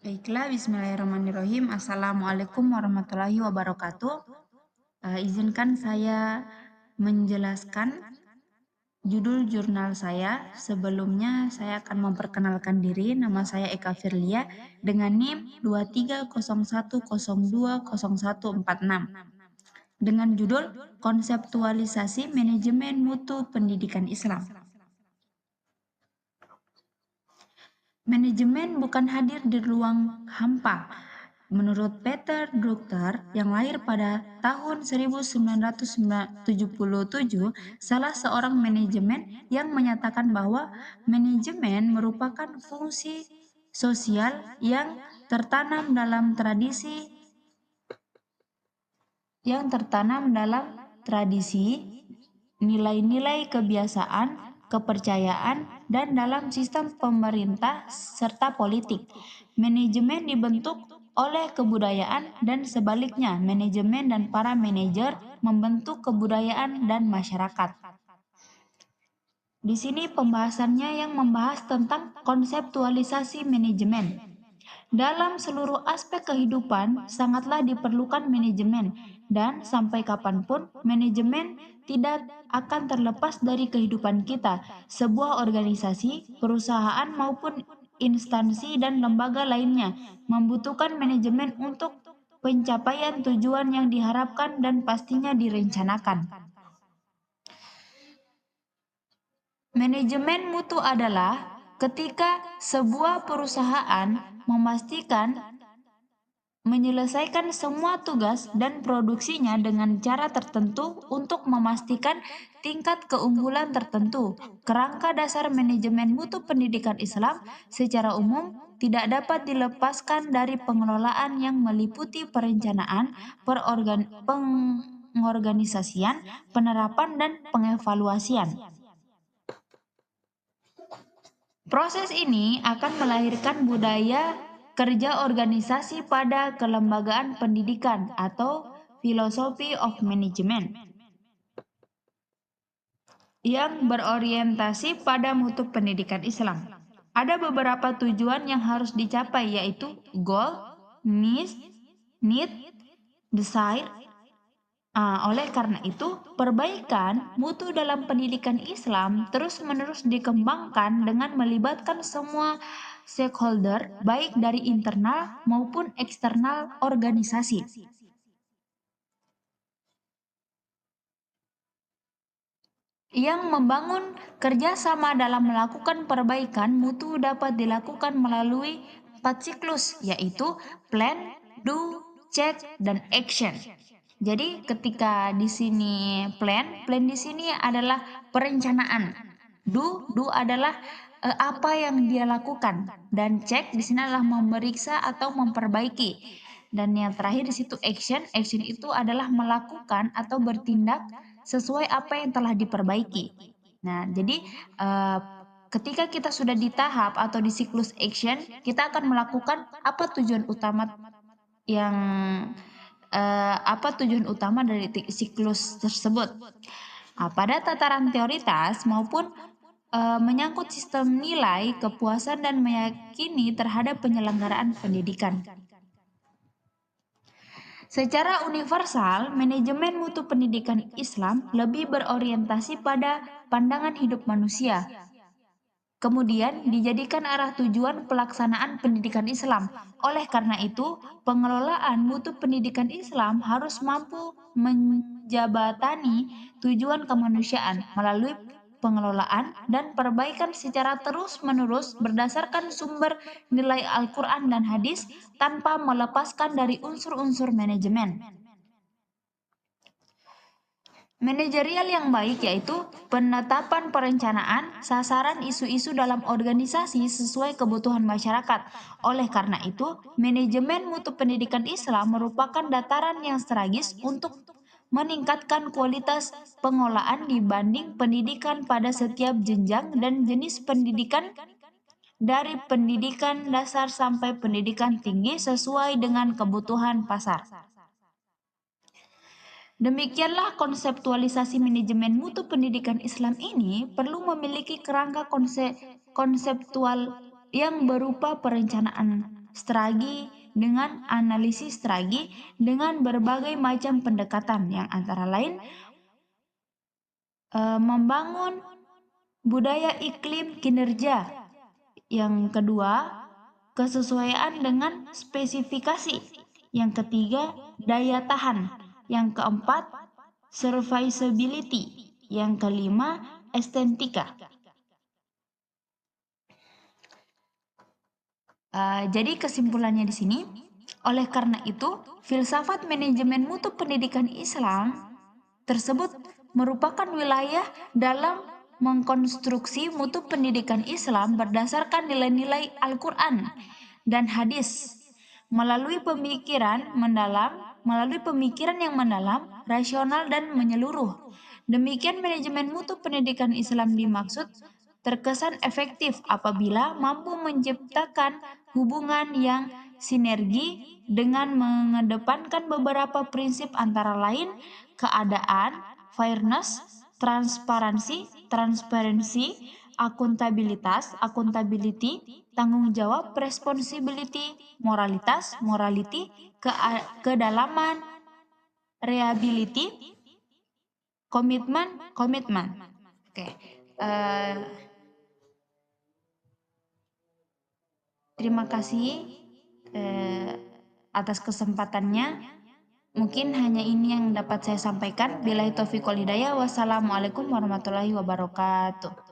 Baiklah, bismillahirrahmanirrahim. Assalamualaikum warahmatullahi wabarakatuh. Izinkan saya menjelaskan judul jurnal saya. Sebelumnya saya akan memperkenalkan diri. Nama saya Eka Firlia dengan NIM 2301020146 dengan judul Konseptualisasi Manajemen Mutu Pendidikan Islam. Manajemen bukan hadir di ruang hampa. Menurut Peter Drucker yang lahir pada tahun 1977, salah seorang manajemen yang menyatakan bahwa manajemen merupakan fungsi sosial yang tertanam dalam tradisi, nilai-nilai kebiasaan, kepercayaan, dan dalam sistem pemerintah serta politik. Manajemen dibentuk oleh kebudayaan dan sebaliknya, manajemen dan para manajer membentuk kebudayaan dan masyarakat. Di sini pembahasannya yang membahas tentang konseptualisasi manajemen. Dalam seluruh aspek kehidupan, sangatlah diperlukan manajemen, dan sampai kapanpun manajemen tidak akan terlepas dari kehidupan kita. Sebuah organisasi, perusahaan, maupun instansi dan lembaga lainnya membutuhkan manajemen untuk pencapaian tujuan yang diharapkan dan pastinya direncanakan. Manajemen mutu adalah ketika sebuah perusahaan memastikan menyelesaikan semua tugas dan produksinya dengan cara tertentu untuk memastikan tingkat keunggulan tertentu. Kerangka dasar manajemen mutu pendidikan Islam secara umum tidak dapat dilepaskan dari pengelolaan yang meliputi perencanaan, pengorganisasian, penerapan, dan pengevaluasian. Proses ini akan melahirkan budaya kerja organisasi pada kelembagaan pendidikan atau philosophy of management yang berorientasi pada mutu pendidikan Islam. Ada beberapa tujuan yang harus dicapai, yaitu goal, need, desire. Oleh karena itu, perbaikan mutu dalam pendidikan Islam terus-menerus dikembangkan dengan melibatkan semua stakeholder, baik dari internal maupun eksternal organisasi. Yang membangun kerjasama dalam melakukan perbaikan mutu dapat dilakukan melalui 4 siklus, yaitu plan, do, check, dan action. Jadi ketika di sini plan di sini adalah perencanaan. Do adalah apa yang dia lakukan, dan check di sini adalah memeriksa atau memperbaiki. Dan yang terakhir di situ action itu adalah melakukan atau bertindak sesuai apa yang telah diperbaiki. Nah, jadi ketika kita sudah di tahap atau di siklus action, kita akan melakukan apa tujuan utama yang apa tujuan utama dari siklus tersebut. Pada tataran teoritas maupun menyangkut sistem nilai, kepuasan, dan meyakini terhadap penyelenggaraan pendidikan. Secara universal, manajemen mutu pendidikan Islam lebih berorientasi pada pandangan hidup manusia. Kemudian dijadikan arah tujuan pelaksanaan pendidikan Islam. Oleh karena itu, pengelolaan mutu pendidikan Islam harus mampu menjabatani tujuan kemanusiaan melalui pengelolaan dan perbaikan secara terus-menerus berdasarkan sumber nilai Al-Quran dan hadis tanpa melepaskan dari unsur-unsur manajemen. Manajerial yang baik yaitu penetapan perencanaan, sasaran isu-isu dalam organisasi sesuai kebutuhan masyarakat. Oleh karena itu, manajemen mutu pendidikan Islam merupakan dataran yang strategis untuk meningkatkan kualitas pengolahan dibanding pendidikan pada setiap jenjang dan jenis pendidikan, dari pendidikan dasar sampai pendidikan tinggi sesuai dengan kebutuhan pasar. Demikianlah konseptualisasi manajemen mutu pendidikan Islam ini perlu memiliki kerangka konseptual yang berupa perencanaan strategi dengan analisis strategi dengan berbagai macam pendekatan yang antara lain membangun budaya iklim kinerja. Yang kedua, kesesuaian dengan spesifikasi. Yang ketiga, daya tahan. Yang keempat, serviceability. Yang kelima, estetika. Jadi kesimpulannya di sini, oleh karena itu, filsafat manajemen mutu pendidikan Islam tersebut merupakan wilayah dalam mengkonstruksi mutu pendidikan Islam berdasarkan nilai-nilai Al-Quran dan hadis melalui pemikiran yang mendalam, rasional dan menyeluruh. Demikian manajemen mutu pendidikan Islam dimaksud terkesan efektif apabila mampu menciptakan hubungan yang sinergi dengan mengedepankan beberapa prinsip antara lain keadaan, fairness, transparansi, accountability, tanggung jawab, responsibility, morality, kedalaman, reliability, komitmen. Oke. Terima kasih atas kesempatannya. Mungkin hanya ini yang dapat saya sampaikan. Billahi taufiq wal hidayah. Wassalamualaikum warahmatullahi wabarakatuh.